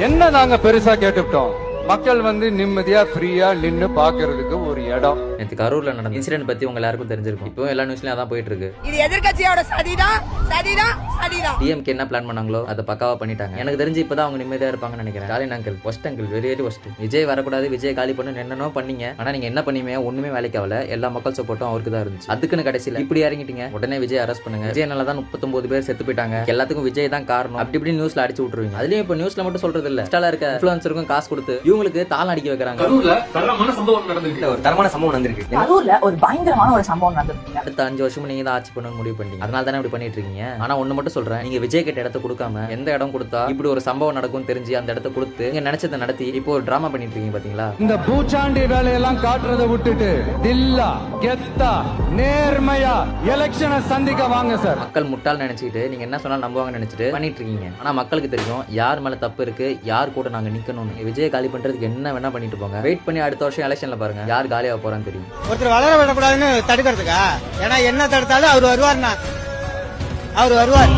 என்ன நாங்க பெருசா கேட்டுட்டோம்? மக்கள் வந்து நிம்மதியா ஃப்ரீயா நின்னு பாக்குறதுக்கு ஒரு இடம். நேற்று கரூர்ல நடந்த இன்சிடென்ட் பத்தி உங்க எல்லாருக்கும் தெரிஞ்சிருக்கும். இப்போ எல்லா நியூஸ்லயும் அதான் போயிட்டு இருக்கு. இது எதிர்க்கட்சியோட சதிதான். டிஎம்கே என்ன பிளான் பண்ணாங்களோ அதை பக்காவா பண்ணிட்டாங்க. எனக்கு தெரிஞ்சு இப்பதான் அவங்க நிம்மதியா இருப்பாங்கன்னு நினைக்கிறேன். Stalin uncle worst uncle very very worst. Vijay வரக்கூடாது, விஜய் காலி பண்ணு என்னென்னோ பண்ணீங்க. ஆனா நீங்க என்ன பண்ணீங்க? ஒண்ணுமே வேலைக்கு ஆகல. எல்லா மக்கள் சப்போர்ட்டும் அவருக்கு தான் இருந்துச்சு. அதுக்குன்னு கடைசியில இப்படி இறங்கிட்டீங்க. உடனே விஜய் அரெஸ்ட் பண்ணுங்க. விஜய்னால தான் 39 பேர் செத்து போயிட்டாங்க. எல்லாத்துக்கும் விஜய் தான் காரணம். அப்படி இப்படி நியூஸ்ல அடிச்சு விட்டுருவீங்க. அதுலயும் இப்ப நியூஸ்ல மட்டும் சொல்றது இல்ல, இன்ஸ்டால இருக்க இன்ஃப்ளூயன்சருக்கும் காசு கொடுத்து இவங்களுக்கு தாளம் அடிக்க வைக்கிறாங்க. கரூர்ல தரமான சம்பவம் நடந்திருக்கு. ஒரு தரமான சம்பவம் நடந்திருக்கு. கரூர்ல ஒரு பயங்கரமான ஒரு சம்பவம் நடந்திருக்கு. அடுத்த 5 வருஷமும் நீங்க தான் ஆட்சி பண்ணணும்னு முடிவு பண்ணிட்டீங்க. அதனால தானே இப்படி பண்ணிட்டு இருக்கீங்க. ஆனா ஒண்ணு மட்டும் சொல்றேன், நீங்க விஜய் கிட்ட இடத்த கொடுக்காம எந்த இடம் கொடுத்தா இப்படி ஒரு சம்பவம் நடக்கும் தெரிஞ்சு அந்த இடத்த கொடுத்து நீங்க நினைச்சதை நடத்தி இப்போ ஒரு டிராமா பண்ணிட்டு இருக்கீங்க பாத்தீங்களா? இந்த பூச்சாண்டி வேலையெல்லாம் காட்டுறதை விட்டுட்டு தில்லா கெத்தா நேர்மையா எலெக்ஷனை சந்திக்க வாங்க சார். மக்கள் முட்டாள் நினைச்சிட்டு நீங்க என்ன சொன்னாலும் நம்புவாங்க நினைச்சிட்டு பண்ணிட்டு இருக்கீங்க. ஆனா மக்களுக்கு தெரியும் யார் மேல தப்பு இருக்கு, யார் கூட நாங்க நிக்கணும்னு. விஜய் காலி பண்றதுக்கு என்ன வேணா பண்ணிட்டு போங்க. வெயிட் பண்ணி அடுத்த வருஷம் எலெக்ஷன்ல பாருங்க யார் காலியாக போறான்னு தெரியும். ஒருத்தர் வளர விடக்கூடாதுன்னு தடுக்கிறதுக்கா? ஏன்னா என்ன தடுத்தாலும் அவர் வருவார்.